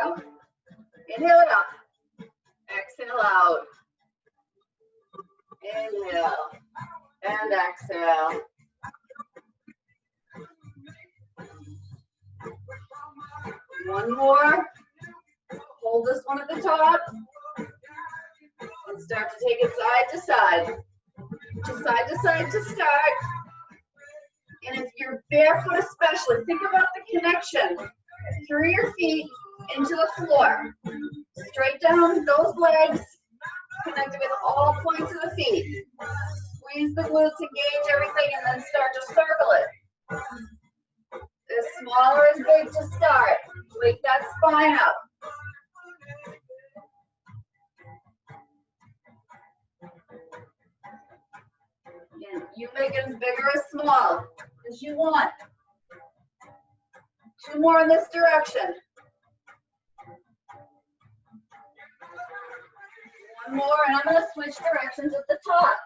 exhale. Inhale it up. Exhale out. Inhale and exhale. One more. Hold this one at the top. And start to take it side to side. Side to side to start. And if you're barefoot especially, think about the connection through your feet into the floor. Straight down those legs, connected with all points of the feet. Squeeze the glutes, engage everything, and then start to circle it. As small or as big to start. Wake that spine up. And you make it as big or as small as you want. Two more in this direction. One more, and I'm going to switch directions at the top.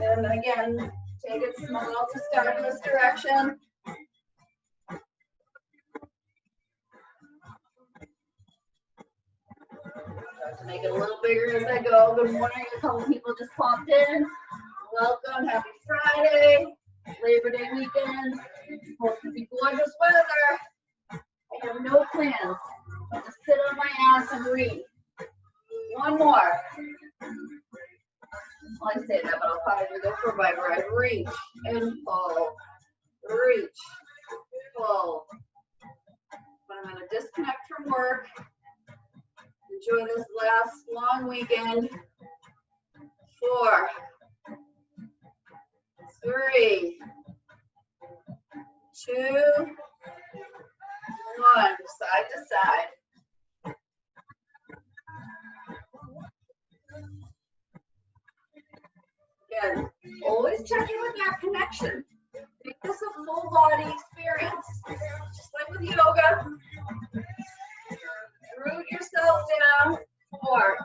And then again, take it small to start in this direction. Start to make it a little bigger as I go. Good morning. A couple people just popped in. Welcome. Happy Friday. Labor Day weekend. Supposed to be gorgeous weather. I have no plans but to sit on my ass and read. One more. Well, I say that, but I'll probably go for my ride. Reach and pull. Reach, pull. But I'm going to disconnect from work. Enjoy this last long weekend. 4, 3, 2, 1. Side to side. Again, always check in with that connection. Make this a full body experience. Just like with yoga. Root yourself down. 4,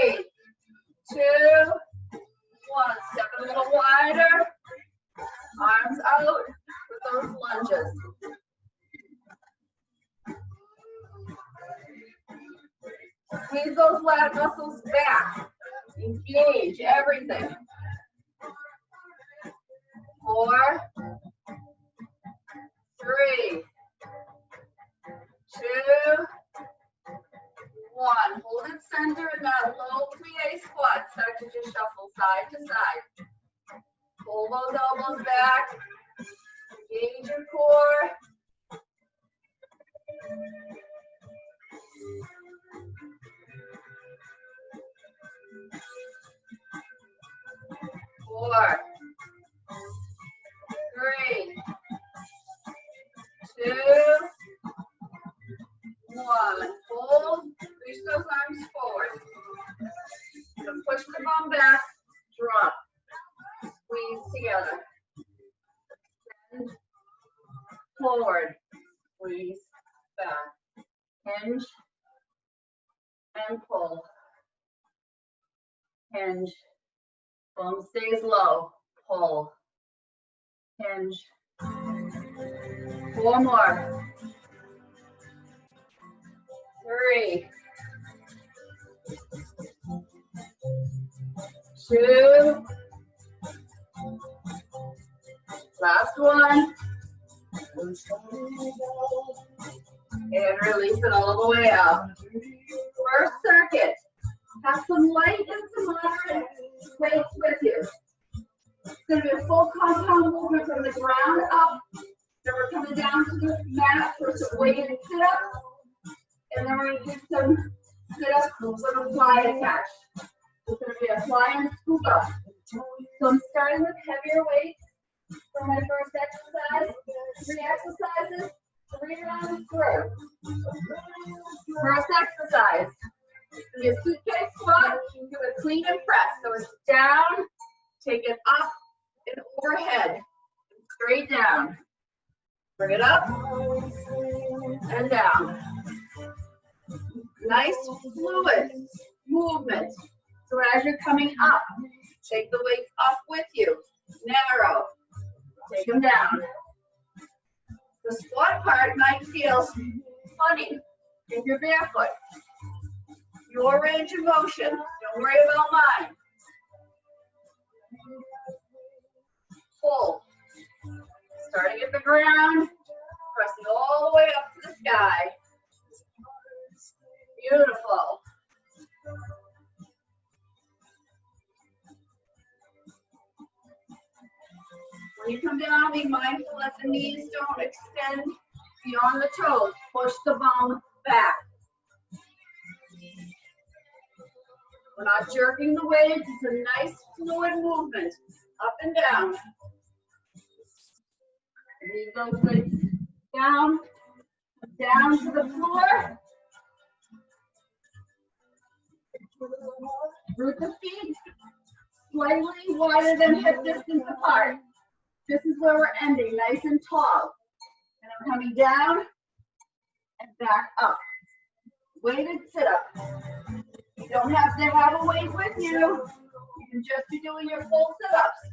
3, 2, 1. Step a little wider. Arms out with those lunges. Squeeze those lat muscles back. Engage everything. 4, 3, 2, 1. Hold it center in that low plie squat. Start to just shuffle side to side. Pull those elbows back. Engage your core. 4, 3, 2, 1. Hold. Reach those arms forward. So push the bum back. Drop. Squeeze together. Bend forward. Squeeze back. Hinge and pull. Hinge. Bum stays low. Pull. Hinge. 4 more. 3, 2. Last one. And release it all the way out. First circuit. Have some light and some moderate weights with you. It's going to be a full compound movement from the ground up. Then we're coming down to the mat for some weighted sit-ups. And then we're going to do some sit-ups with a fly attached. It's going to be a fly and scoop up. So I'm starting with heavier weights for my first exercise. 3 exercises, 3 rounds through. First exercise. It's going to be a suitcase squat. Do a clean and press. So it's down, take it up and overhead. And straight down. Bring it up and down. Nice fluid movement. So as you're coming up, take the weights up with you. Narrow. Take them down. The squat part might feel funny if you're barefoot. Your range of motion, don't worry about mine. Pull. Starting at the ground, pressing all the way up to the sky. Beautiful. When you come down, be mindful that the knees don't extend beyond the toes. Push the bum back. We're not jerking the weight. It's a nice fluid movement, up and down. Leave those legs down to the floor. Root the feet slightly wider than hip distance apart. This is where we're ending, nice and tall. And I'm coming down and back up. Weighted sit-up. You don't have to have a weight with you. You can just be doing your full sit-ups.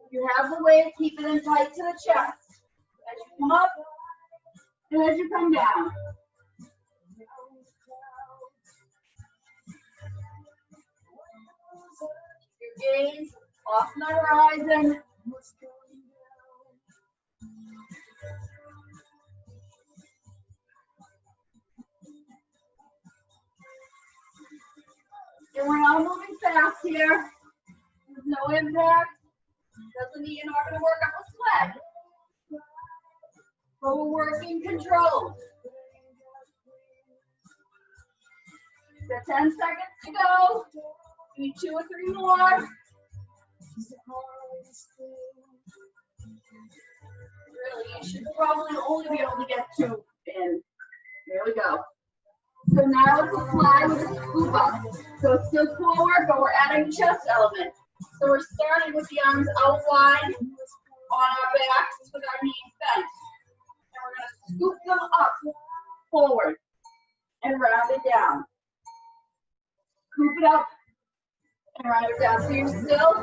If you have the weight, keep it in tight to the chest. As you come up and as you come down. Your gaze off the horizon. And we're not moving fast here. There's no impact. Doesn't mean you're not going to work up a sweat. But we're working controlled. Got 10 seconds to go. Need 2 or 3 more. Really, you should probably only be able to get 2 in. There we go. So now it's a fly with a scoop up. So it's still core work, but we're adding chest element. So we're starting with the arms out wide on our backs with our knees bent. And we're going to scoop them up forward and round it down. Scoop it up and round it down. So you're still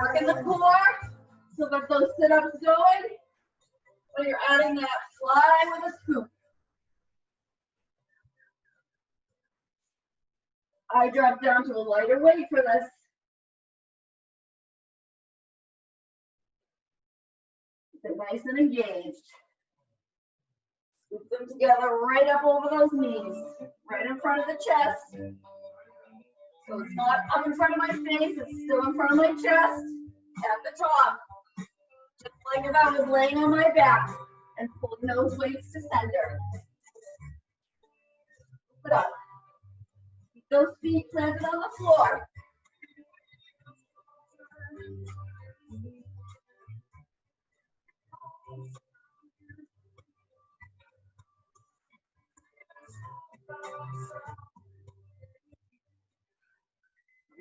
working the core so that those sit-ups going, but you're adding that fly with a scoop. I dropped down to a lighter weight for this. Keep it nice and engaged. Scoop them together right up over those knees, right in front of the chest. So it's not up in front of my face, it's still in front of my chest, at the top. Just like if I was laying on my back and pulling those weights to center. Put up. Keep those feet planted on the floor.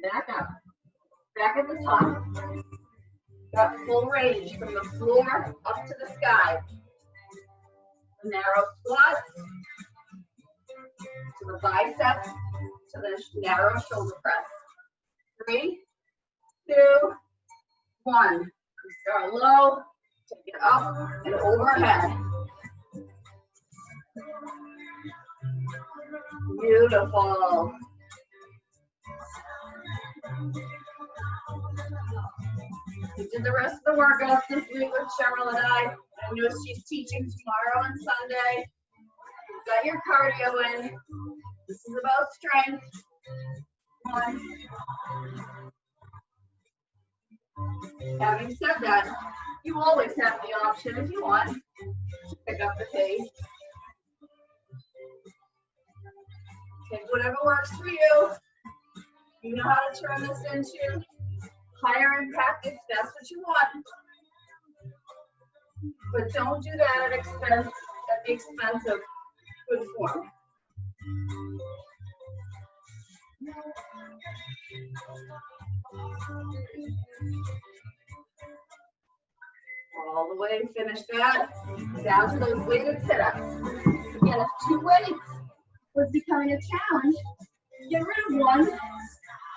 Back up. Back at the top. Got full range from the floor up to the sky. A narrow squat to the biceps to the narrow shoulder press. 3, 2, 1. We start low, take it up and overhead. Beautiful. We did the rest of the workout this week with Cheryl and I. I know she's teaching tomorrow and Sunday. You've got your cardio in. This is about strength. 1. Having said that, you always have the option, if you want, to pick up the pace. Take whatever works for you. You know how to turn this into higher impact if that's what you want. But don't do that at the expense of good form. All the way, finish that. Down to those weighted sit-ups. Again, if 2 weights was becoming a challenge, get rid of 1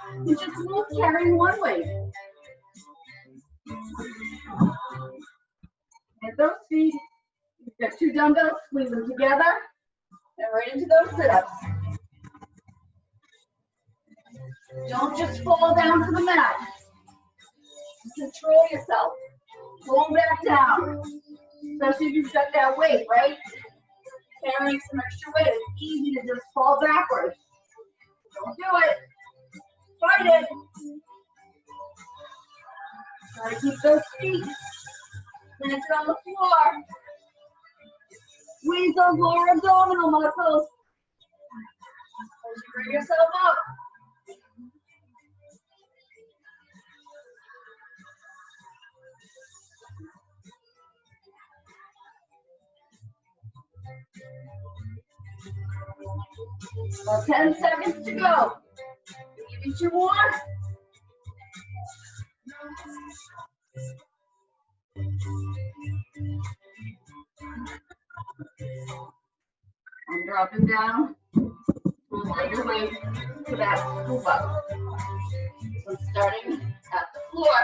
and just move carrying 1 weight. And with those feet. You've got 2 dumbbells, squeeze them together, and right into those sit-ups. Don't just fall down to the mat. Control yourself. Pull back down. Especially if you've got that weight, right? Carrying some extra weight. It's easy to just fall backwards. Don't do it. Fight it. Try to keep those feet planted on the floor. Squeeze those lower abdominal muscles as you bring yourself up. Well, 10 seconds to go. Give you 2 more. And dropping down. Apply your weight to that scoop up. So starting at the floor.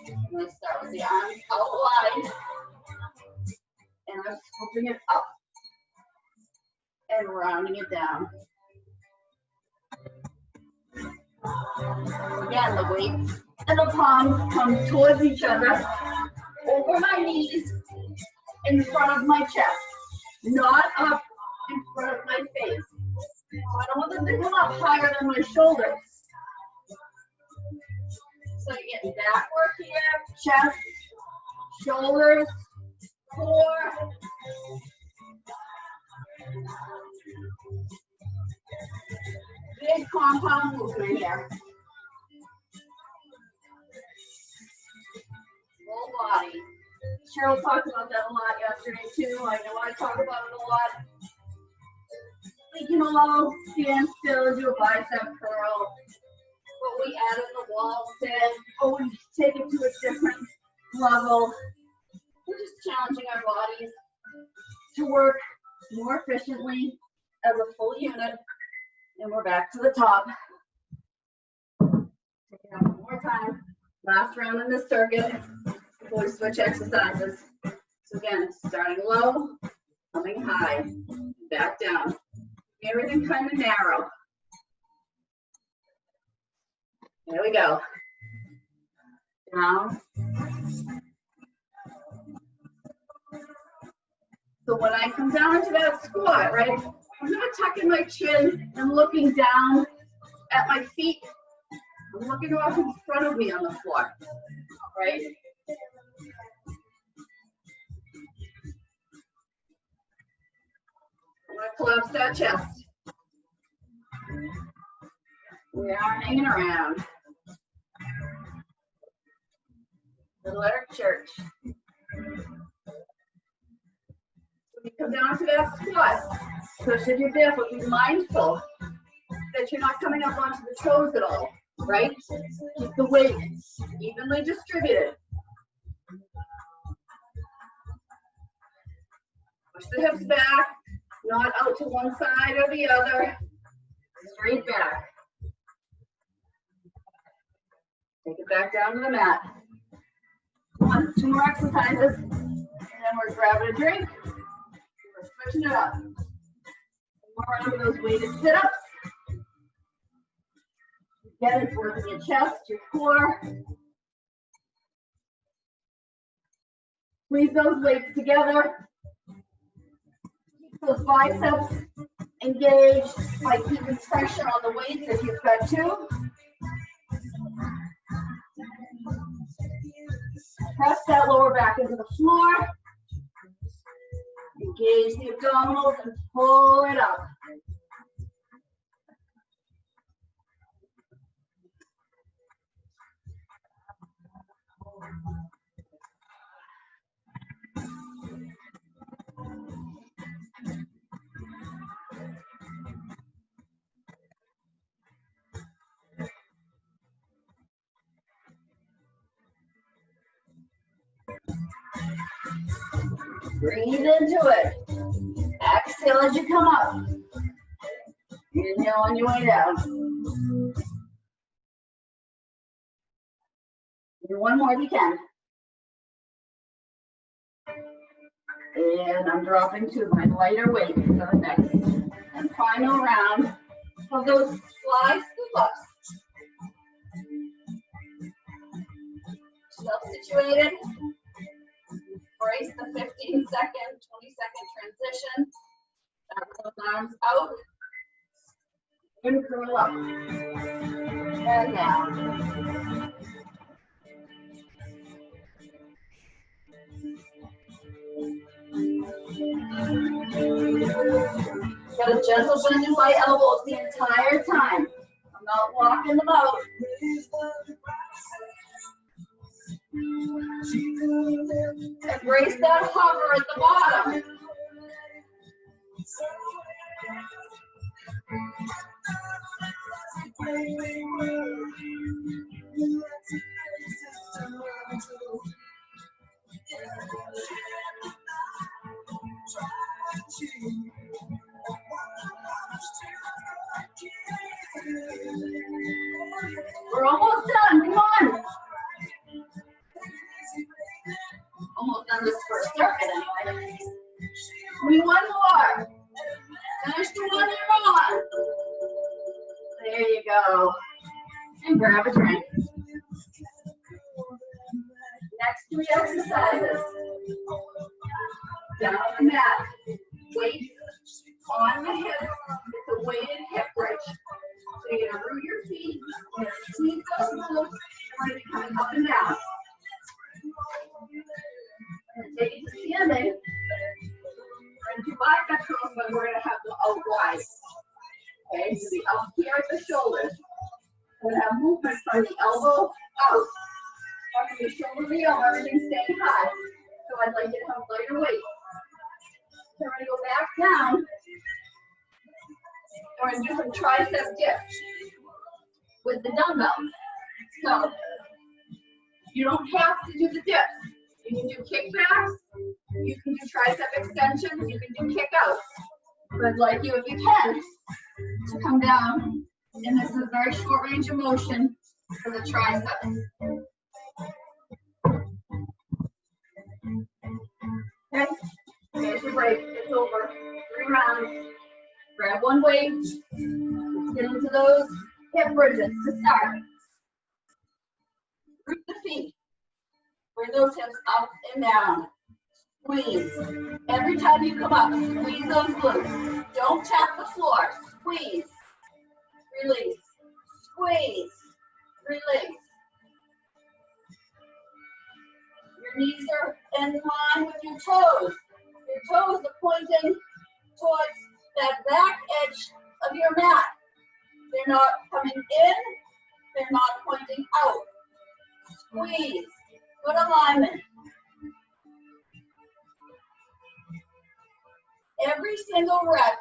I'm going to start with the arms out wide. And I'm scooping it up. And rounding it down. Again, the weights and the palms come towards each other, over my knees, in front of my chest, not up in front of my face. So I don't want them to come up higher than my shoulders. So you're getting back work here, chest, shoulders, core. Big compound movement here. Full body. Cheryl talked about that a lot yesterday too. I know I talk about it a lot. We can all stand still and do a bicep curl. But we added the wall sit, or we take it to a different level. We're just challenging our bodies to work more efficiently as a full unit. And we're back to the top. Take it out one more time. Last round in this circuit before we switch exercises. So again, starting low, coming high, back down. Everything kind of narrow. There we go. Down. So when I come down into that squat, right, I'm going to tuck in my chin and looking down at my feet. I'm looking off in front of me on the floor, right? I'm going to collapse that chest. We are hanging around. Little Eric Church. We come down to that squat. Push if you're barefoot. Be mindful that you're not coming up onto the toes at all, right? Keep the weight evenly distributed. Push the hips back, not out to one side or the other. Straight back. Take it back down to the mat. 1, 2 more exercises, and then we're grabbing a drink. We're switching it up. More round of those weighted sit-ups. Again, it's working your chest, your core. Squeeze those weights together. Keep those biceps engaged by keeping pressure on the weights if you've got to. Press that lower back into the floor. Engage the abdominals and pull it up. Breathe into it. Exhale as you come up. Inhale on your way down. Do one more if you can. And I'm dropping to my lighter weight for the next and final round of those fly scoop-ups. Self-situated. Brace the 15-second, 20-second transition. Back those arms out. And curl up. And down. Got a gentle bend in my elbows the entire time. I'm not walking them out. Embrace that hover at the bottom. We're almost done, come on. Almost done this first circuit anyway. We one more. Finish the one you're on. There you go. And grab a drink. Next 3 exercises. Down on the mat. Weight on the hips. It's a weighted hip bridge. So you're going to root your feet. You're going to squeeze those glutes. You're going to be coming up and down. And take it to standing. We're going to do bicep curls, but we're going to have them out wide. Okay, so the up here at the shoulders. We're going to have movement from the elbow out. From the shoulder wheel, everything staying high. So I'd like you to have lighter weight. So we're going to go back down. We're going to do some tricep dips with the dumbbell. So you don't have to do the dips. You can do kickbacks. You can do tricep extensions. You can do kick outs. But I'd like you, if you can, to come down. And this is a very short range of motion for the triceps. Okay, there's your break. It's over. 3 rounds. Grab one weight. Let's get into those hip bridges to start. Root the feet. Bring those hips up and down. Squeeze. Every time you come up, squeeze those glutes. Don't tap the floor. Squeeze. Release. Squeeze. Release. Your knees are in line with your toes. Your toes are pointing towards that back edge of your mat. They're not coming in. They're not pointing out. Squeeze. Good alignment. Every single rep,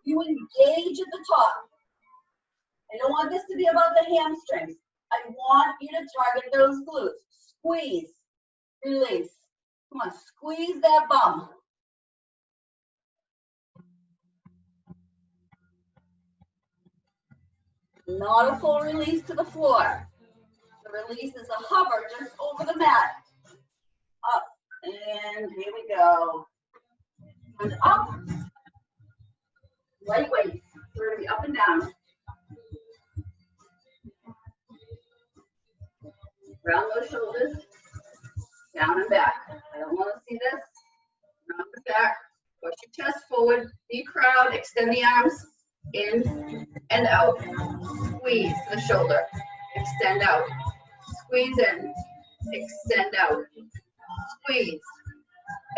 you engage at the top. I don't want this to be about the hamstrings. I want you to target those glutes. Squeeze. Release. Come on, squeeze that bum. Not a full release to the floor. The release is a hover just over the mat. Up, and here we go. And up. Lightweight. We're going to be up and down. Round those shoulders. Down and back. I don't want to see this. Round and back. Push your chest forward. Be proud. Extend the arms in and out. Squeeze the shoulder. Extend out. Squeeze in. Extend out. Squeeze.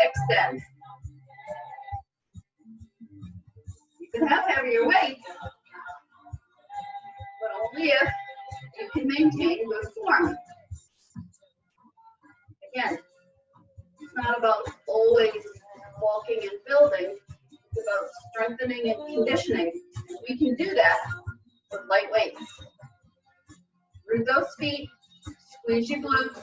Extend. You can have heavier weight, but only if you can maintain good form. Again, it's not about always walking and building. It's about strengthening and conditioning. We can do that with light weights. Root those feet, squeeze your glutes.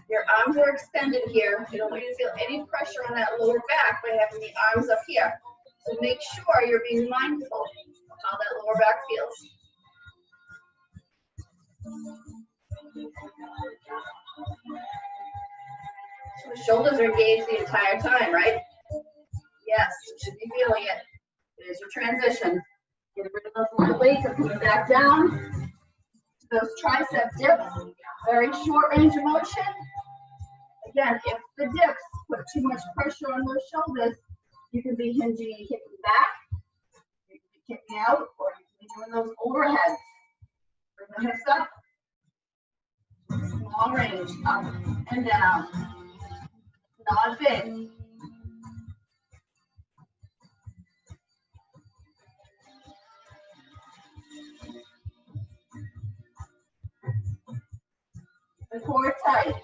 Your arms are extended here. You don't want you to feel any pressure on that lower back by having the arms up here. So make sure you're being mindful of how that lower back feels. The shoulders are engaged the entire time, right? Yes, you should be feeling it. There's your transition. Get rid of those light weights and put it back down. Those tricep dips, very short range of motion. Again, if the dips put too much pressure on those shoulders, you can be hinging and kicking back, you can be kicking out, or you can be doing those overheads. Bring the hips up, small range, up and down. Not big. The core tight.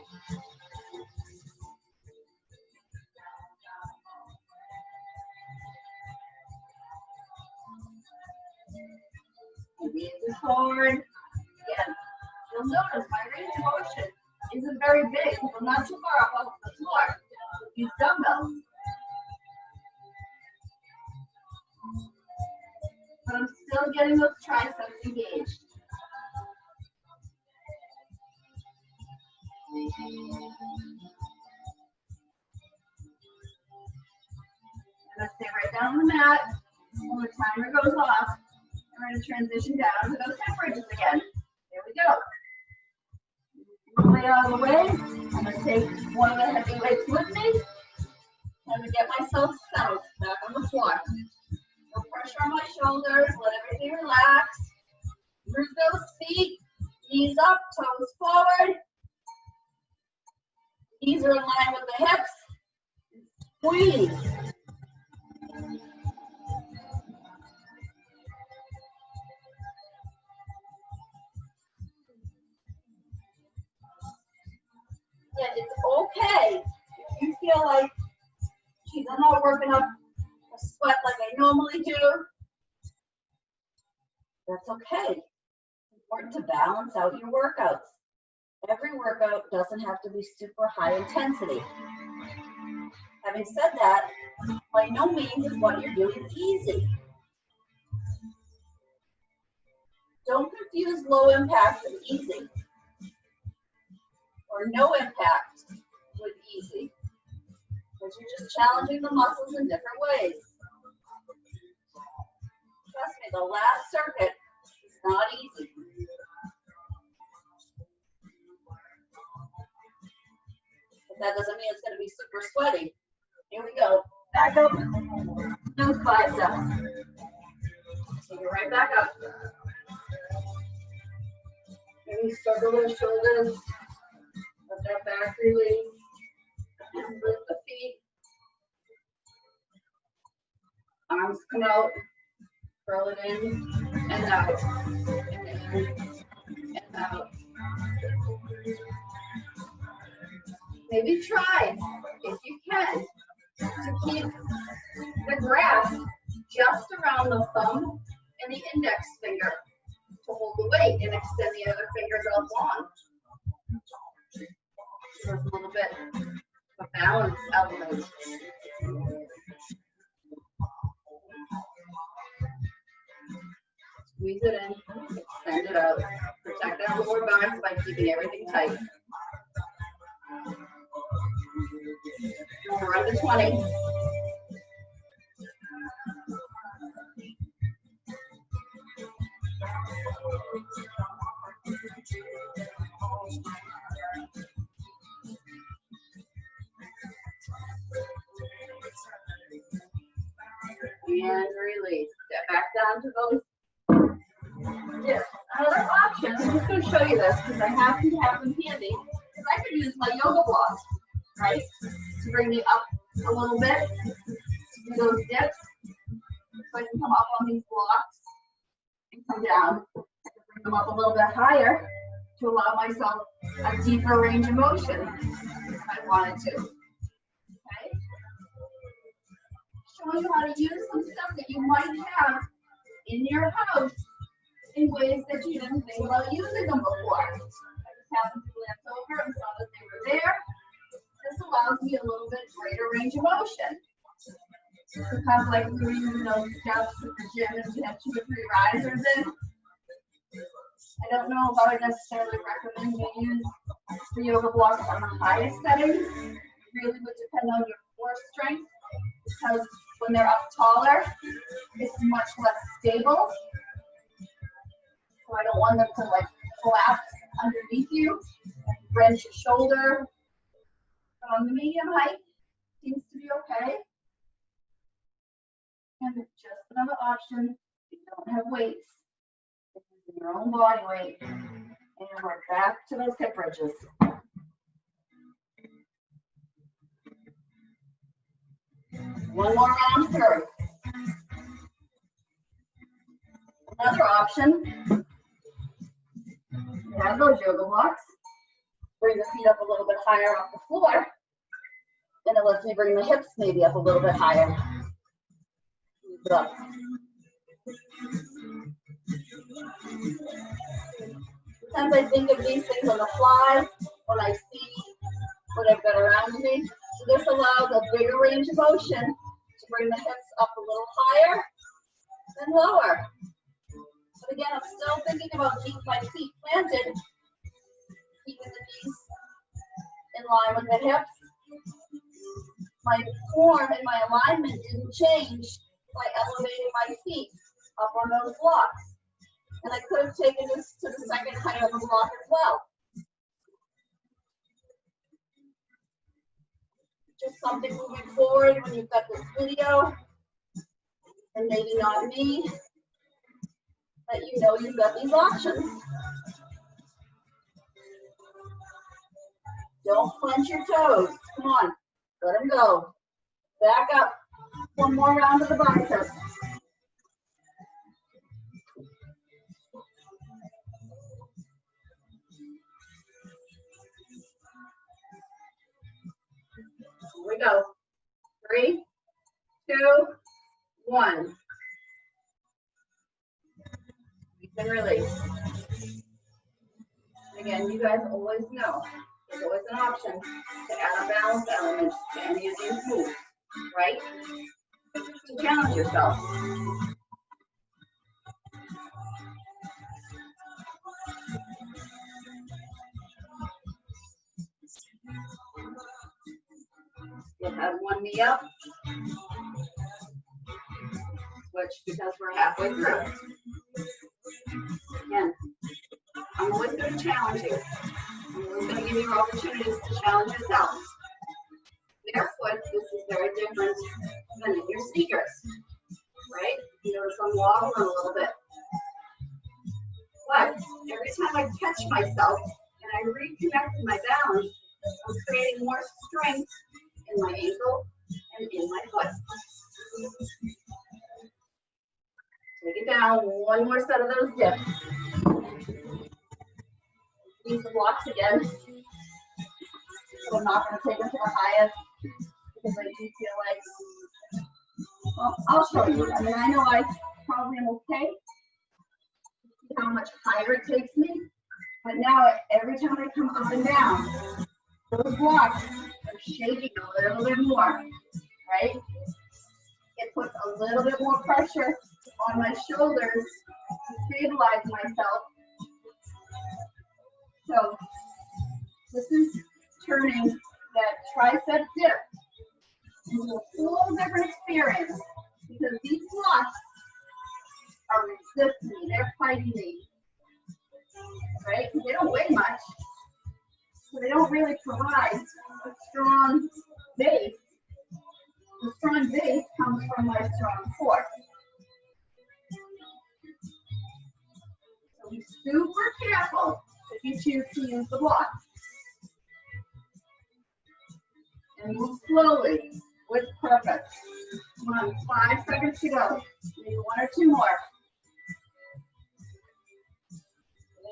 Knees is forward. Again, you'll notice my range of motion isn't very big. I'm not too far up off the floor with these dumbbells. But I'm still getting those triceps engaged. I'm going to stay right down on the mat. When the timer goes off, we're going to transition down to those hip bridges again. There we go. Way out of the way. I'm going to take one of the heavy weights with me. I'm going to get myself settled back on the floor. No pressure on my shoulders. Let everything relax. Root those feet. Knees up, toes forward. Knees are in line with the hips. Squeeze. And it's okay if you feel like, geez, I'm not working up a sweat like I normally do. That's okay. It's important to balance out your workouts. Every workout doesn't have to be super high intensity. Having said that, by no means is what you're doing easy. Don't confuse low impact with easy, or no impact with easy, because you're just challenging the muscles in different ways. Trust me, the last circuit is not easy. But that doesn't mean it's going to be super sweaty. Here we go. Back up. Those biceps. Take it right back up. Maybe circle those shoulders. Let that back release. And lift the feet. Arms come out. Curl it in and out. And in and out. Maybe try, if you can, to keep the grasp just around the thumb and the index finger to hold the weight and extend the other fingers out long. There's a little bit of a balance element. Squeeze it in, extend it out. Protect that lower back by keeping everything tight. We're under 20. And release. Get back down to those. Yeah. Another option, I'm just going to show you this because I happen to have them handy, is I could use my yoga blocks, right, to bring me up a little bit, to do those dips, so I can come up on these blocks and come down. I can bring them up a little bit higher to allow myself a deeper range of motion if I wanted to. Okay? Showing you how to use some stuff that you might have in your house in ways that you didn't think about using them before. I just happened to glance over and saw that they were there. This allows me a little bit greater range of motion. It's kind of like we were using those steps at the gym and you have 2 or 3 risers in. I don't know if I would necessarily recommend you use the yoga blocks on the highest setting. really would depend on your core strength, because when they're up taller, it's much less stable. So I don't want them to like collapse underneath you, wrench your shoulder. But on the medium height, seems to be okay. And just another option, if you don't have weights, using your own body weight. And we're back to those hip bridges. One more round through. Another option, you have those yoga blocks. Bring the feet up a little bit higher off the floor. And it lets me bring the hips maybe up a little bit higher. Up. Sometimes I think of these things on the fly when I see what I've got around me. So this allows a bigger range of motion to bring the hips up a little higher and lower. But again, I'm still thinking about keeping my feet planted, keeping the knees in line with the hips. My form and my alignment didn't change by elevating my feet up on those blocks. And I could have taken this to the second height of the block as well. Just something moving forward when you've got this video, and maybe not me, that you know you've got these options. Don't clench your toes. Come on, let them go. Back up. One more round of the biceps. Here we go. 3, 2, 1. You can release. Again, you guys always know there's always an option to add a balance element to any of these moves, right? To challenge yourself. You'll have one knee up. Switch because we're halfway through. Again, I'm always going to challenge you. I'm always going to give you opportunities to challenge yourself. Barefoot, this is very different than in your sneakers, right? You notice I'm wobbling a little bit. But every time I catch myself and I reconnect with my balance, I'm creating more strength in my ankle and in my foot. Take it down, one more set of those dips. Use the blocks again. So I'm not going to take them to the highest because I do feel like, well, I'll show you. I mean, I know I probably am okay. See how much higher it takes me. But now, every time I come up and down, those blocks are shaking a little bit more, right? It puts a little bit more pressure on my shoulders to stabilize myself. So this is turning that tricep dip into a whole different experience because these blocks are resisting me, they're fighting me, right? They don't weigh much, so they don't really provide a strong base. The strong base comes from my strong core. So be super careful if you choose to use the block. And move slowly with purpose. Come on, 5 seconds to go. Maybe 1 or 2 more.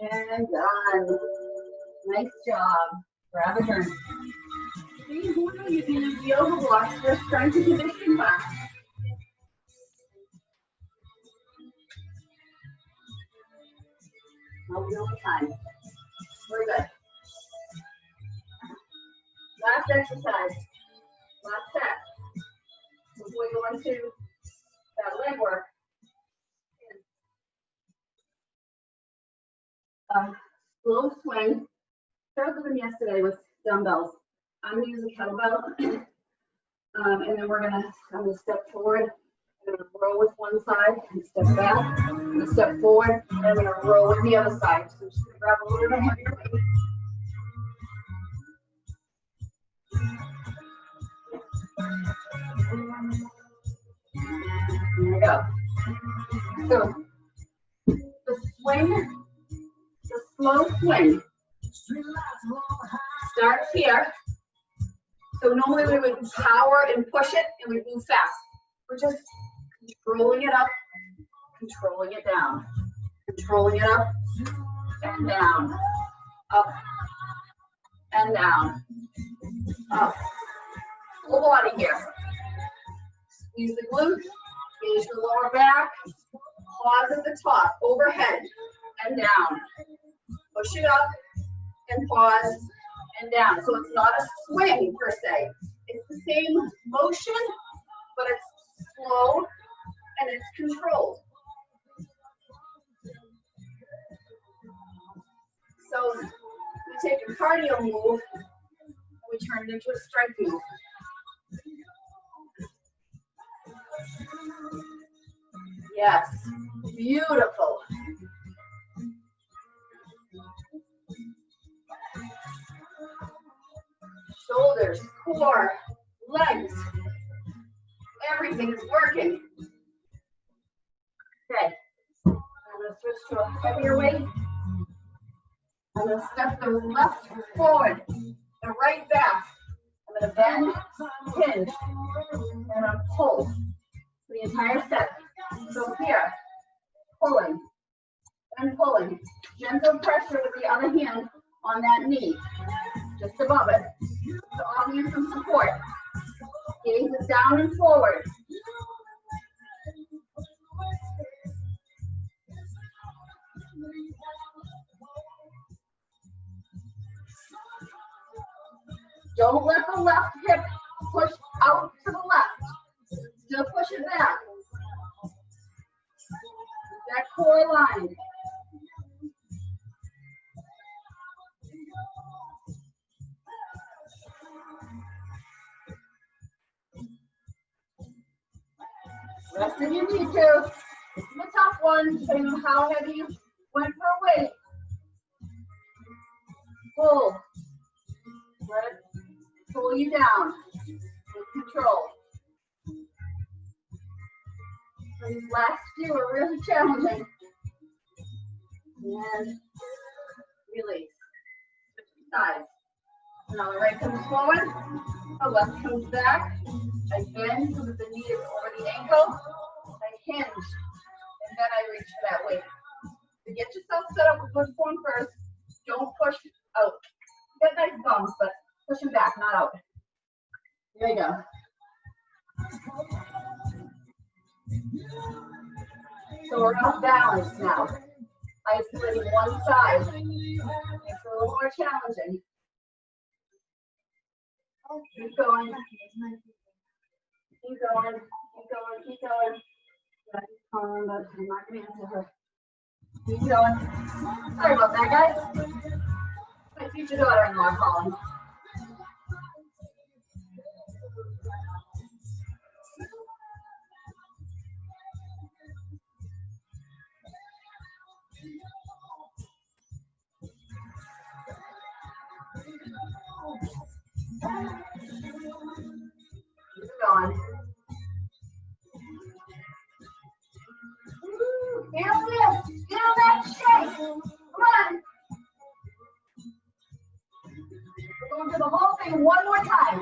And done. Nice job. Grab a turn. See, who knew you can use yoga blocks for strength and conditioning class? No real time. We're good. Last exercise. Last set. Before we go into that leg work. Slow swing. Started with them yesterday with dumbbells. I'm gonna use a kettlebell, and then I'm gonna step forward. I'm gonna row with one side and step back. I'm gonna step forward, and I'm gonna row with the other side. So I'm just gonna grab a little bit heavier weight. There we go. So the swing, the slow swing starts here. So normally we would power and push it and we move fast. We're just controlling it up, controlling it down, controlling it up and down, up and down, up. Full body here. Squeeze the glutes, engage the lower back, pause at the top, overhead and down. Push it up and pause and down. So it's not a swing per se. It's the same motion, but it's slow and it's controlled. So we take a cardio move and we turn it into a strength move. Yes, beautiful. Shoulders, core, legs, everything is working. Okay, I'm going to switch to a heavier weight. I'm going to step the left forward, the right back. I'm going to bend, hinge, and I'm going to pull the entire set. So here, pulling and pulling. Gentle pressure with the other hand on that knee, just above it. So I'll need some support. Gaze it down and forward. Don't let the left hip push out to the left. Still push it back. That core line. Rest if you need to. It's a tough one, depending on how heavy you went for weight. Pull. Let it pull you down. With control. These last few are really challenging. And release. Switch sides. Now the right comes forward, the left comes back. I bend so that the knee is over the ankle. I hinge, and then I reach for that weight. So get yourself set up with good form first. Don't push out. Get nice bumps, but push them back, not out. There you go. So we're off balance now. Isolating one side. Makes it a little more challenging. Keep going. Keep going. Keep going. Keep going. Yeah, keep calling, but I'm not going to answer her. Keep going. Sorry about that, guys. My future daughter-in-law calling. Keep going. Feel this. Feel that shake. Come on. We're going through the whole thing one more time.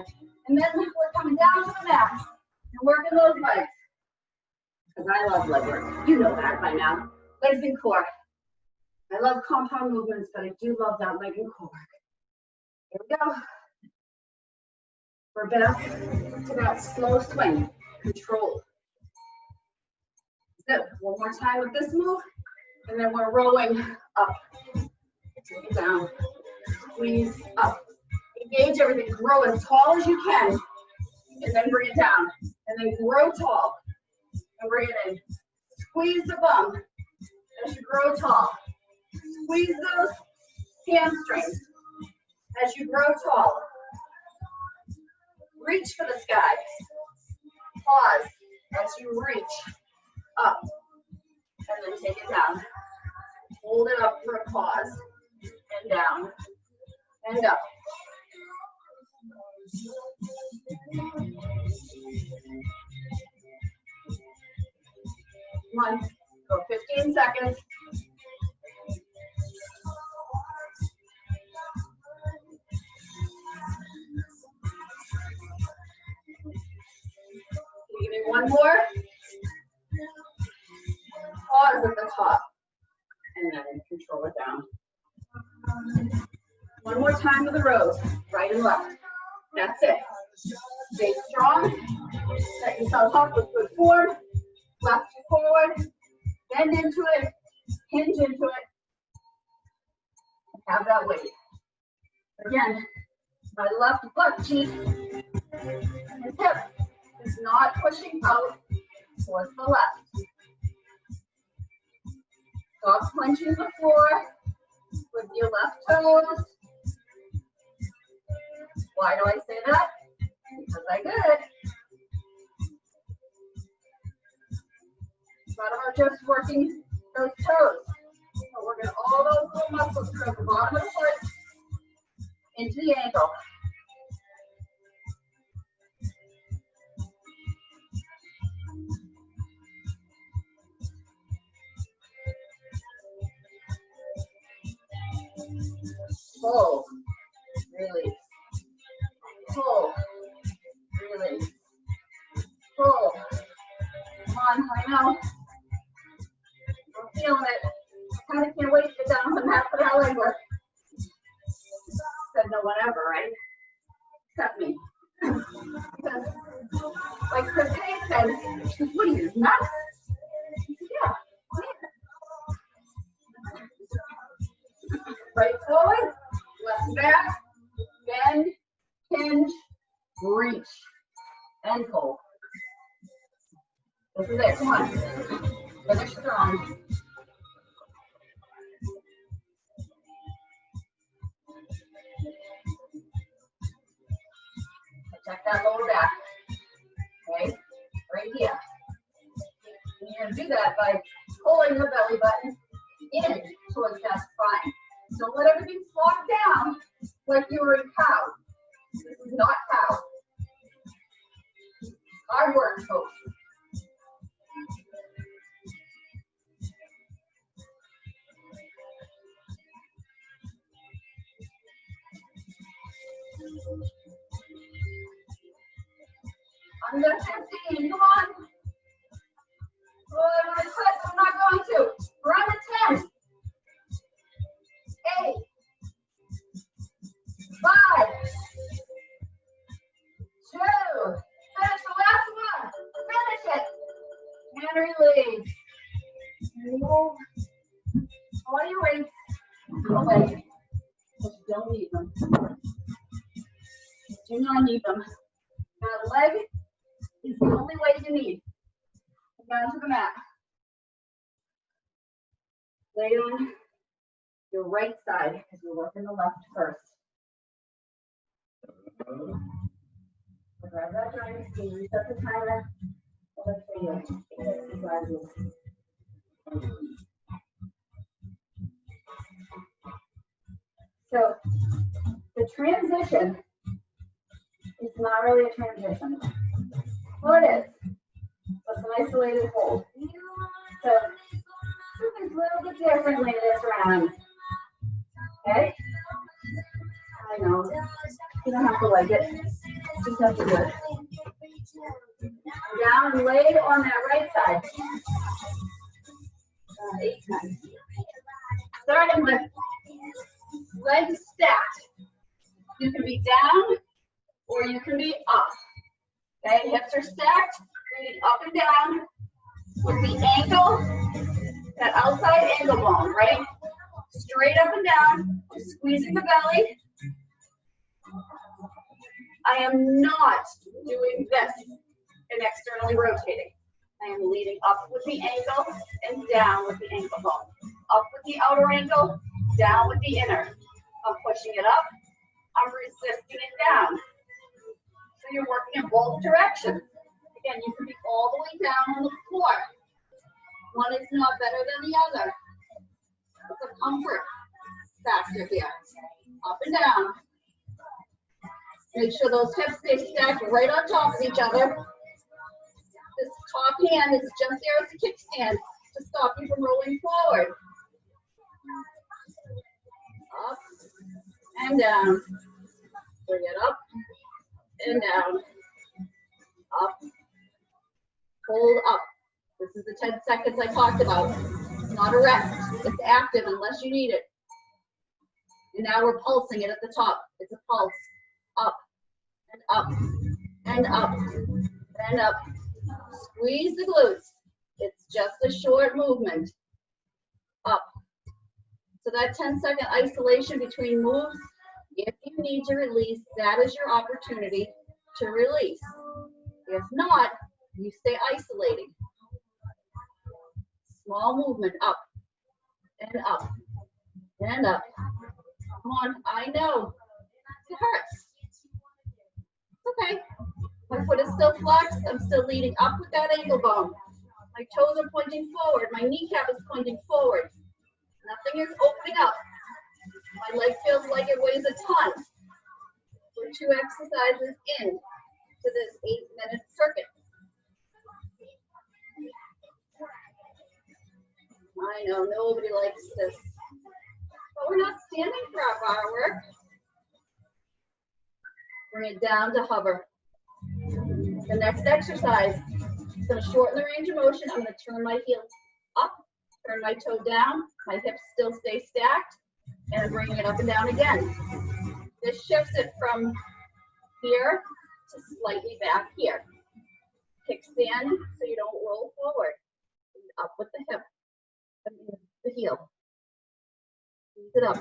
And then we're coming down to the mat and working those legs. Because I love leg work. You know that by now. Legs and core. I love compound movements, but I do love that leg and core work. Here we go. We're back to that slow swing. Control. So one more time with this move, and then we're rolling up, down, squeeze up. Engage everything, grow as tall as you can, and then bring it down. And then grow tall, and bring it in. Squeeze the bum as you grow tall. Squeeze those hamstrings as you grow tall. Reach for the sky. Pause as you reach up, and then take it down. Hold it up for a pause, and down, and up. Come on, go 15 seconds. Give me one more. Pause at the top, and then control it down. One more time with the rows, right and left. That's it. Stay strong. Set yourself up with good form. Left to forward. Bend into it. Hinge into it. Have that weight. Again, my left butt cheek and hip is not pushing out towards the left. Stop clenching the floor with your left toes. Why do I say that? Because I did. It's not about just working those toes. We're working all those little muscles from the bottom of the foot into the ankle. Pull, release. Pull, release. Pull. Come on, I know. I'm feeling it. I kind of can't wait to get down on the mat for that leg work. Said no one ever, right? Except me. Because, like Chris Hayes said, she said, what are you, nuts? I said, yeah. Right forward, left back, bend, hinge, reach, and pull. This is it, come on. Finish strong. Check that lower back, okay? Right here. And you're gonna do that by pulling the belly button in towards that spine. Don't let everything flop down like you were in cow. This is not cow. Hard work, folks. Under 15, come on. Oh, I'm gonna quit, I'm not going to. We're on the 10. 8, 5, 2, finish the last one. Finish it. And release. Move all your weight away. But you don't need them. You do not need them. That leg is the only weight you need. Down to the mat. Lay on your right side because we're working the left first. Grab that joint, reset the timer. Let's see. So the transition is not really a transition. Well, it is. But it's an isolated hold. So do things a little bit differently this round. Okay? I know. You don't have to like it. You just have to do it. Down and lay on that right side. 8 times. Starting with legs stacked. You can be down or you can be up. Okay, hips are stacked, moving up and down with the ankle, that outside ankle bone, right? Straight up and down, squeezing the belly. I am not doing this and externally rotating. I am leading up with the ankle and down with the ankle bone. Up with the outer ankle, down with the inner. I'm pushing it up, I'm resisting it down. So you're working in both directions. Again, you can be all the way down on the floor. One is not better than the other. It's a comfort factor here. Up and down. Make sure those hips stay stacked right on top of each other. This top hand is just there as a kickstand to stop you from rolling forward. Up and down. Bring it up and down. Up. Hold up. This is the 10 seconds I talked about. It's not a rest. It's active unless you need it. And now we're pulsing it at the top. It's a pulse. Up and up and up and up. Squeeze the glutes. It's just a short movement. Up. So that 10-second isolation between moves, if you need to release, that is your opportunity to release. If not, you stay isolating. Small movement, up and up and up. Come on, I know. It hurts. Okay. My foot is still flexed. I'm still leading up with that ankle bone. My toes are pointing forward. My kneecap is pointing forward. Nothing is opening up. My leg feels like it weighs a ton. We're 2 exercises in to this 8-minute circuit. I know, nobody likes this. But we're not standing for our bar work. Bring it down to hover. The next exercise is going to shorten the range of motion. I'm going to turn my heel up, turn my toe down. My hips still stay stacked. And bring it up and down again. This shifts it from here to slightly back here. Kickstand so you don't roll forward. Up with the hip, the heel. Squeeze it up.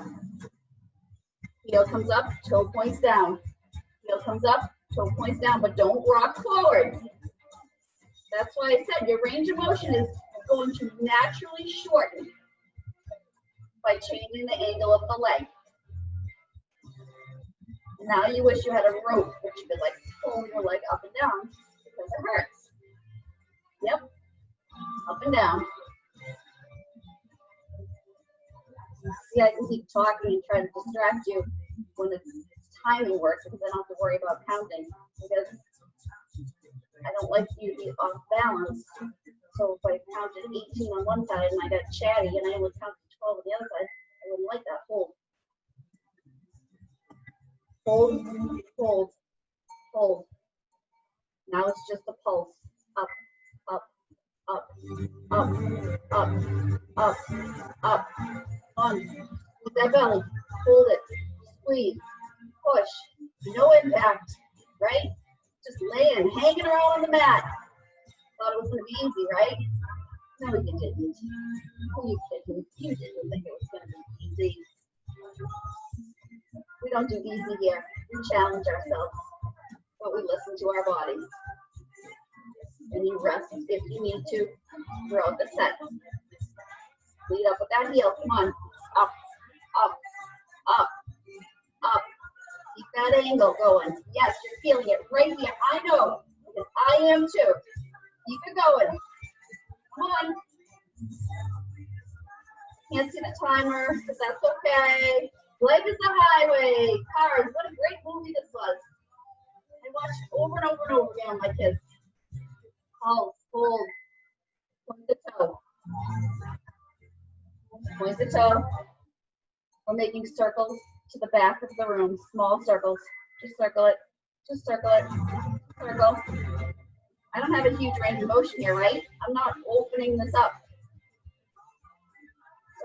Heel comes up, toe points down. Heel comes up, toe points down, but don't rock forward. That's why I said your range of motion is going to naturally shorten by changing the angle of the leg. Now you wish you had a rope which you could like pull your leg up and down because it hurts. Yep, up and down. See, I can keep talking and try to distract you when it's timing work because I don't have to worry about counting because I don't like you to be off balance. So if I counted 18 on one side and I got chatty and I only counted 12 on the other side, I wouldn't like that. Hold. Hold, hold, hold. Now it's just a pulse. Up, up, up, up, up, up, up. On. With that belly. Hold it. Squeeze. Push. No impact. Right? Just laying, hanging around on the mat. Thought it was going to be easy, right? No, you didn't. Who you kidding? You didn't think it was going to be easy. We don't do easy here. We challenge ourselves, but we listen to our bodies. And you rest if you need to throughout the set. Lead up with that heel. Come on. Up, up, up, up. Keep that angle going. Yes, you're feeling it right here. I know, because I am too. Keep it going. Come on. Can't see the timer, but that's okay. Life is the highway. Cars. What a great movie this was. I watched it over and over and over again with my kids. Pulse, hold. Point the toe. Point the toe. We're making circles to the back of the room. Small circles. Just circle it. Just circle it. Circle. I don't have a huge range of motion here, right? I'm not opening this up.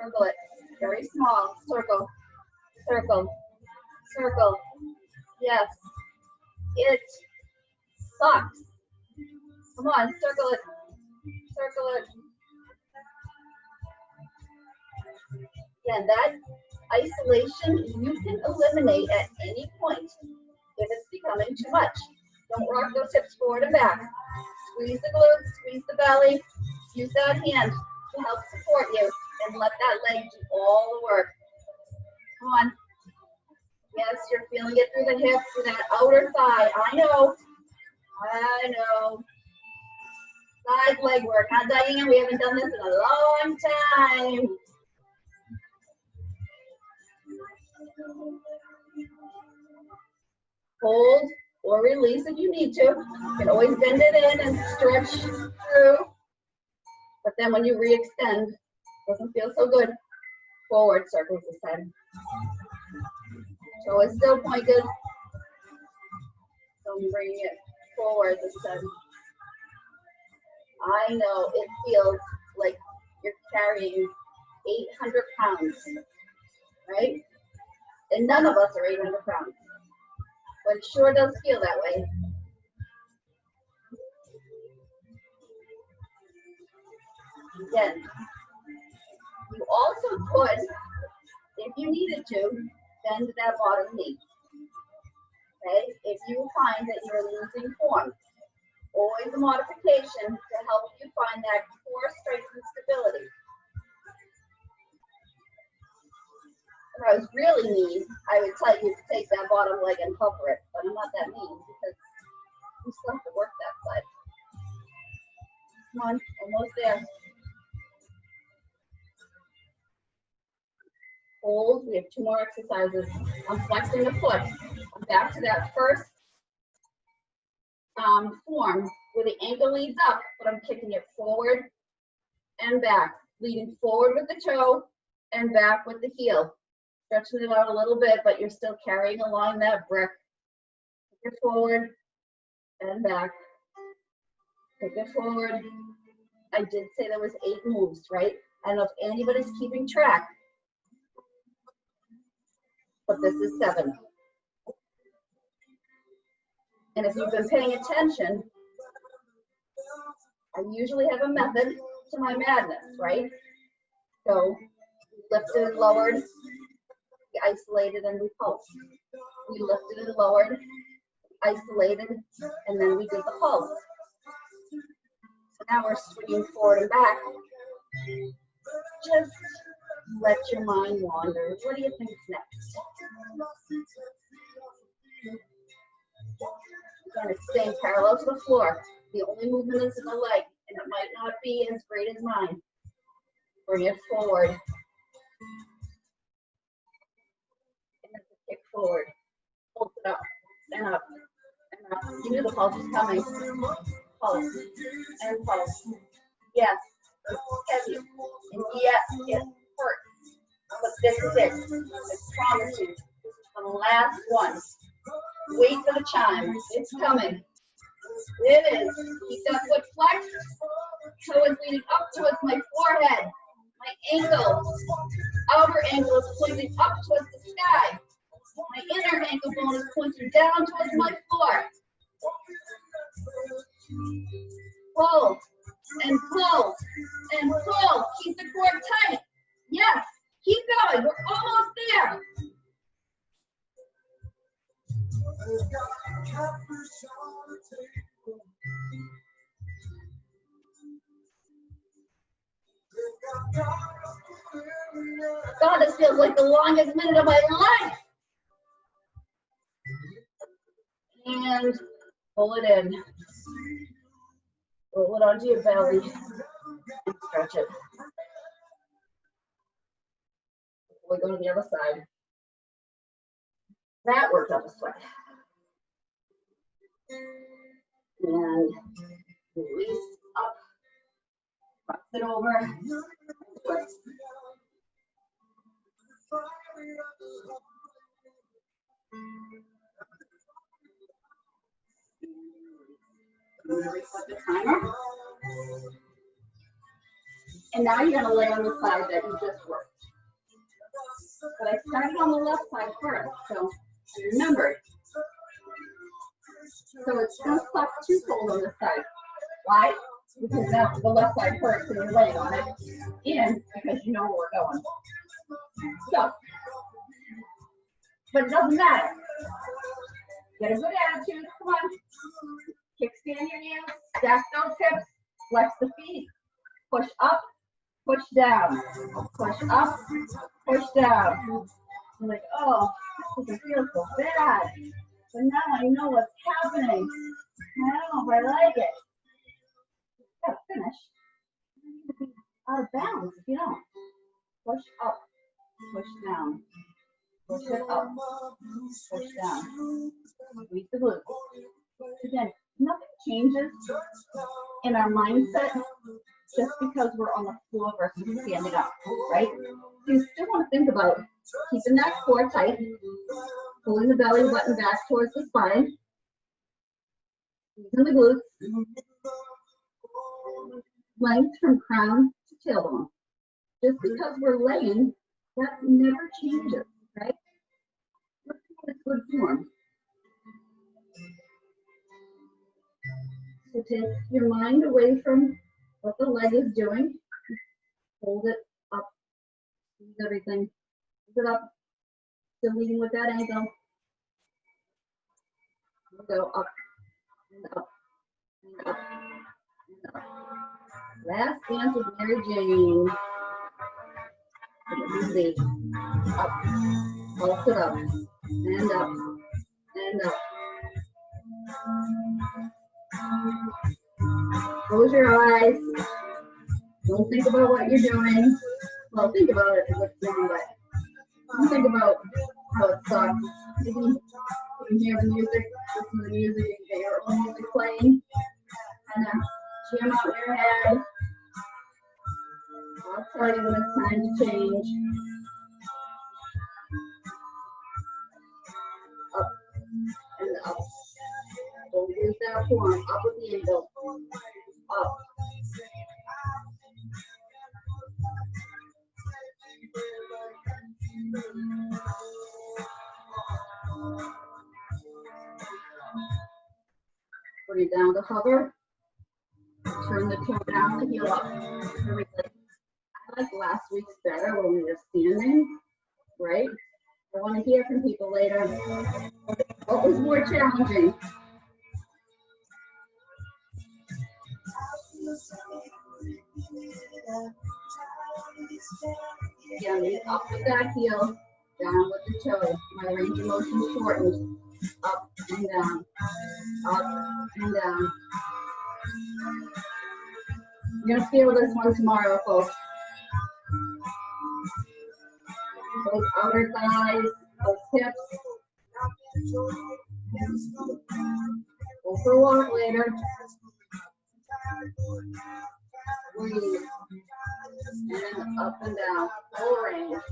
Circle it. Very small. Circle. Circle. Circle. Yes. It sucks. Come on, circle it. Circle it. Again, that isolation you can eliminate at any point if it's becoming too much. Don't rock those hips forward and back. Squeeze the glutes, squeeze the belly. Use that hand to help support you and let that leg do all the work. Come on. Yes, you're feeling it through the hips, through that outer thigh. I know. I know. Side leg work. Huh, Diane? We haven't done this in a long time. Hold or release if you need to. You can always bend it in and stretch through. But then when you re-extend, it doesn't feel so good. Forward circles this time. So it's still pointed. So I'm bringing it forward this time. I know it feels like you're carrying 800 pounds, right? And none of us are 800 pounds. But it sure does feel that way. Again, you also could, if you needed to, bend that bottom knee. Okay? If you find that you're losing form, always a modification to help you find that core strength and stability. If I was really mean, I would tell you to take that bottom leg and cover it, but I'm not that mean because you still have to work that side. Come on, almost there. Hold, we have 2 more exercises. I'm flexing the foot. I'm back to that first form where the ankle leads up, but I'm kicking it forward and back, leading forward with the toe and back with the heel. Stretching it out a little bit, but you're still carrying along that brick. Kick it forward and back. Kick it forward. I did say there was 8 moves, right? I don't know if anybody's keeping track, but this is 7. And if you've been paying attention, I usually have a method to my madness, right? So lifted and lowered, we isolated and repulsed. We lifted and lowered, isolated, and then we did the pulse. So now we're swinging forward and back. Just let your mind wander. What do you think's next? Again, it's staying parallel to the floor. The only movement is in the leg, and it might not be as great as mine. Bring it forward. And kick forward. Hold it up and up and up. You knew the pulse was coming. Pulse and pulse. Yes, it's heavy. And yes, it hurts. But this is it. I promise you. This is the last one. Wait for the chime. It's coming. It is. Keep that foot flexed. Toe is leading up towards my forehead. My ankle, outer ankle is pointing up towards the sky. My inner ankle bone is pointing down towards my floor. Pull and pull and pull. Keep the core tight. Yes. Keep going. We're almost there. God, this feels like the longest minute of my life. And pull it in. Roll it onto your belly. And stretch it. We'll go to the other side. That worked up a sweat. And release up. Cross it over. Twist. I'm going to reset the timer. And now you're going to lay on the side that you just worked. But I started on the left side first, so I remembered. So it's just suck twofold on this side. Why? Because now the left side hurts and you're laying on it. And because you know where we're going. So, but it doesn't matter. Get a good attitude. Come on. Kickstand your knees. Stack those hips. Flex the feet. Push up. Push down. Push up. Push down. I'm like, oh, this doesn't feel so bad. But now I know what's happening. don't know if I like it. Yeah, finish. You're gonna be out of balance if you don't. Push up, push down, push it up, push down. Squeeze the glutes. Again, nothing changes in our mindset just because we're on the floor versus standing up, right? So you still want to think about keeping that core tight, pulling the belly button back towards the spine, using the glutes, length from crown to tailbone. Just because we're laying, that never changes, right? It's good form. So take your mind away from what the leg is doing. Hold it up. Squeeze everything. Hold it up. Still leading with that ankle. We'll go up and up and up and up. Last dance with Mary Jane. Easy. Up. Pulse it up. And up. And up. Close your eyes. Don't think about what you're doing. Well, think about it what's wrong, but don't think about how it sucks. You can hear the music, listen to the music, you can get your own music playing, and jam out your head. I'll tell you when it's time to change. Up and up. Don't lose that form. Up with the ankle. Up. Bring it down to hover. Turn the toe down to heel up. I like last week's better when we were standing, right? I want to hear from people later. What was more challenging? Again, up with that heel, down with the toe. My range of motion shortened. Up and down, up and down. You're gonna feel this one tomorrow, folks. Those outer thighs, those hips. Go for a walk later. Breathe. And up and down, full range.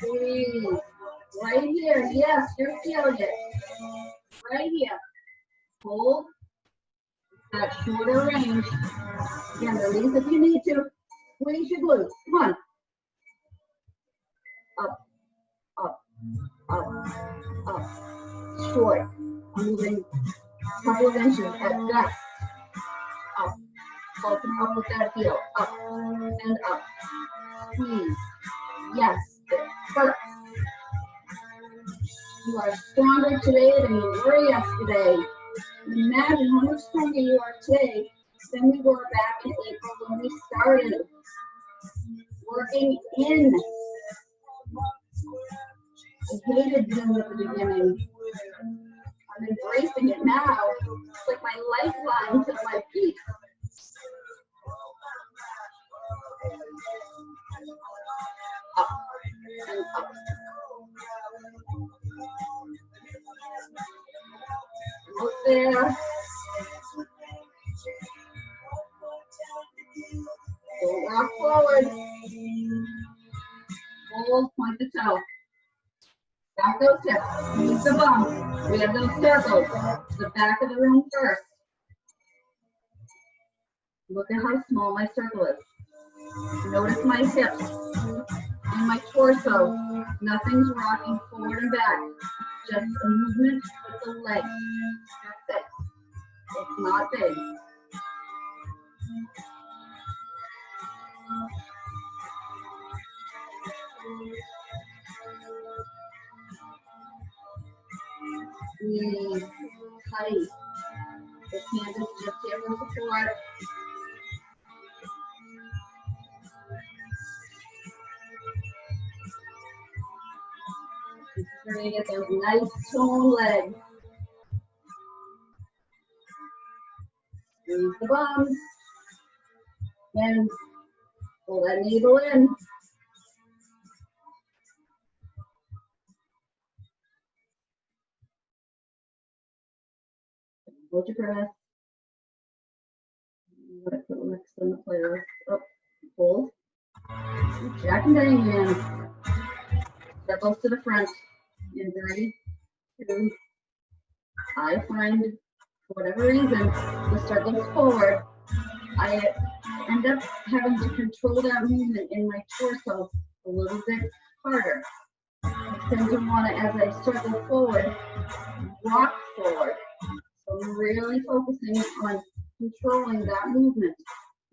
Breathe. Right here. Yes, you're feeling it. Right here. Hold that shorter range. Again, release if you need to. Squeeze your glutes. Come on. Up, up, up, up. Short. Moving a couple of inches at best. Up. Pulsing up with that heel. Up and up. Squeeze. Yes. Perfect. You are stronger today than you were yesterday. Imagine how much stronger you are today than we were back in April when we started working in. I hated Zoom at the beginning. I'm embracing it now. It's like my lifeline to my peak. Up and up. Look there. Go rock forward. Hold, point the toe. Back those hips. Use the bum. We have those circles. The back of the room first. Look at how small my circle is. Notice my hips and my torso. Nothing's rocking forward and back. Just a movement with the leg. That's it. It's not big. Squeeze tight. This hand is just here for support. You're going to get those nice toned legs. Squeeze the bums. And pull that navel in. Hold your breath. What I put next on the playlist. Oh, hold. Jack and Diane again. Circles to the front. In 3, 2. I find, for whatever reason, the circles forward. I end up having to control that movement in my torso a little bit harder. I tend to want to, as I circle forward, rock forward. So I'm really focusing on controlling that movement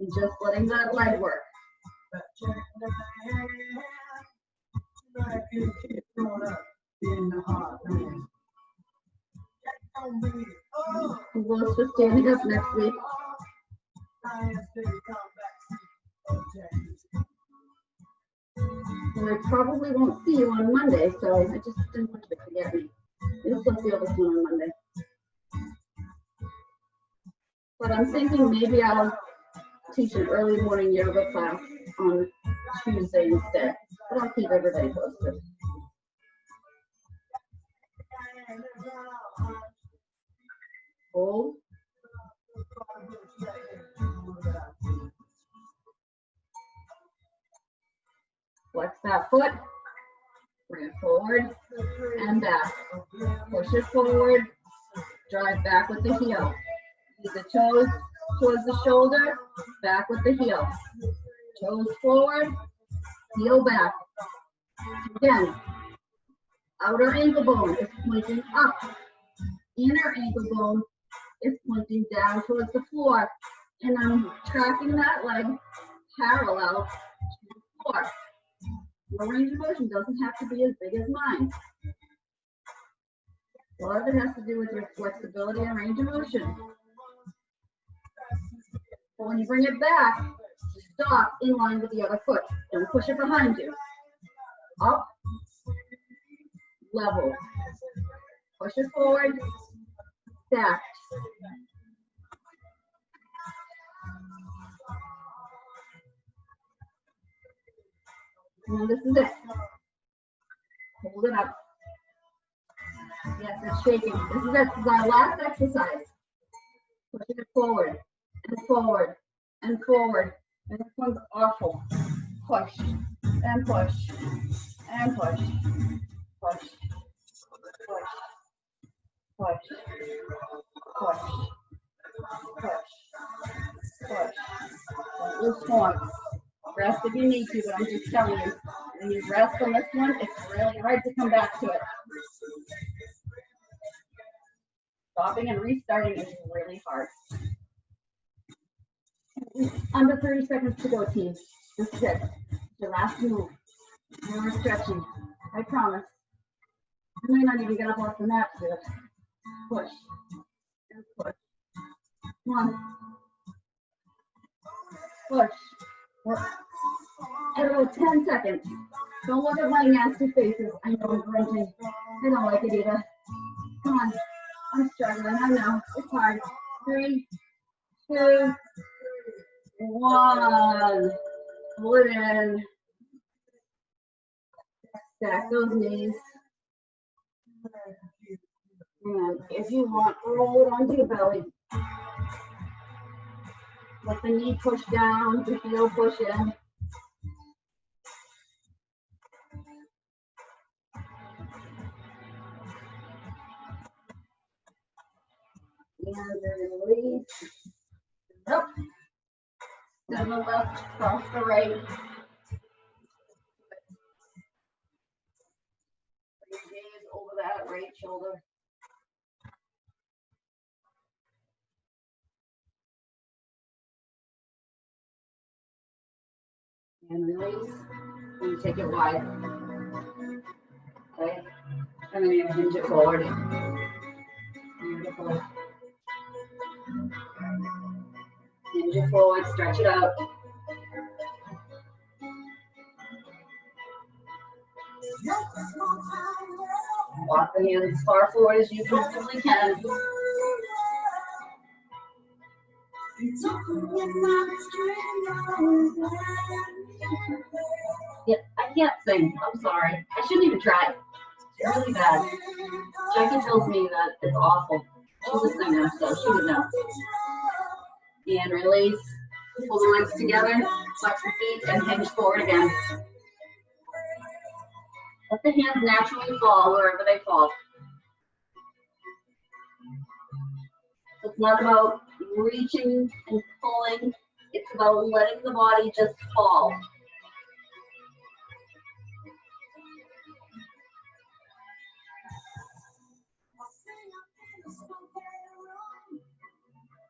and just letting that leg work. Who goes to standing up next week? And I probably won't see you on Monday, so I just didn't want you to forget me. You'll still feel this one on Monday. But I'm thinking maybe I'll teach an early morning yoga class on Tuesday instead. But I'll keep everybody posted. Hold. Flex that foot. Bring it forward and back. Push it forward. Drive back with the heel. Use the toes towards the shoulder. Back with the heel. Toes forward. Heel back. Again. Outer ankle bone is pointing up. Inner ankle bone is pointing down towards the floor. And I'm tracking that leg parallel to the floor. Your range of motion doesn't have to be as big as mine. A lot of it has to do with your flexibility and range of motion. But when you bring it back, stop in line with the other foot. Don't push it behind you. Up, level. Push it forward, stacked. And this is it. Hold it up. Yes, it's shaking. This is it. This is our last exercise. Pushing it forward and forward and forward. And this one's awful. Push and push and push. Push. Push. Push. Push. Push. Push. Don't lose form. Rest if you need to, but I'm just telling you, when you rest on this one, it's really hard to come back to it. Stopping and restarting is really hard. Under 30 seconds to go, team. This is it. The last move. No more stretching. I promise. I may not even get up off the mat to do it. Push. And push. Come on. Push. At about 10 seconds. Don't look at my nasty faces. I know I'm grunting. I don't like it either. Come on. I'm struggling. I know. It's hard. 3, 2, 1. Pull it in. Stack those knees. And if you want, roll it onto your belly. Let the knee push down, the heel push in. And then release. Nope. Then the left, cross the right. Put your gaze over that right shoulder. And release. And take it wide. Okay. And then you hinge it forward. Beautiful. Hinge it forward, stretch it out. Walk the hands as far forward as you comfortably can. Yeah, I can't sing. I'm sorry. I shouldn't even try. It's really bad. Jackie tells me that it's awful. She's a singer, so she would know. And release. Pull the legs together. Flex the feet and hinge forward again. Let the hands naturally fall wherever they fall. It's not about reaching and pulling. It's about letting the body just fall.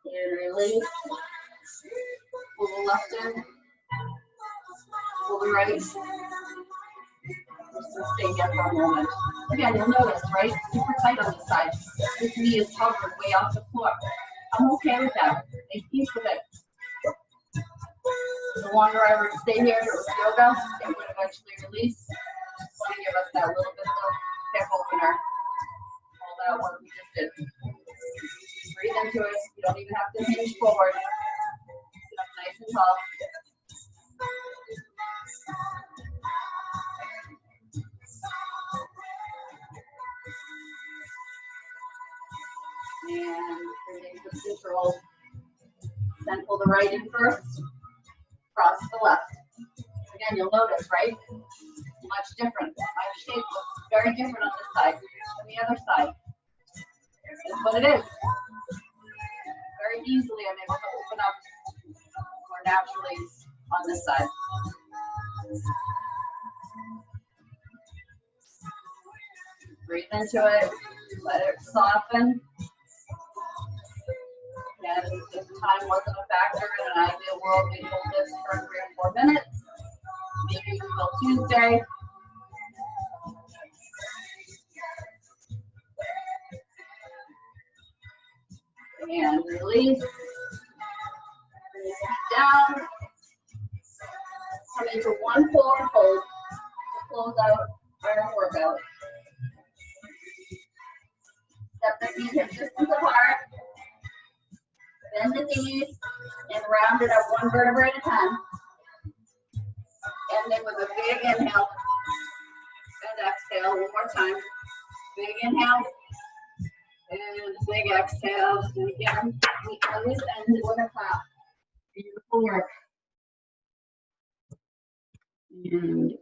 And release. Pull the left in. Pull the right. Just stay here for a moment. Again, you'll notice, right? Super tight on this side. This knee is hovered way off the floor. I'm okay with that. Make peace with it. The longer I were to stay here if it was yoga, it would eventually release. Just want to give us that little bit of a hip opener. All that work we just did. Breathe into it. You don't even have to hinge forward. Sit up nice and tall. And release with control. Then pull the right in first. Cross the left. Again, you'll notice, right? Much different. My shape looks very different on this side than the other side. That's what it is. Very easily I'm able to open up more naturally on this side. Breathe into it. Let it soften. And if time wasn't a factor in an ideal world, we'd hold this for 3 or 4 minutes. Maybe until Tuesday. And release. Release down. Come into one forward fold to close out our workout. Step the feet hip distance apart. Bend the knees and round it up 1 vertebra at a time. Ending with a big inhale and exhale. 1 more time. Big inhale and big exhale. And again, we always end with a clap. Beautiful work. And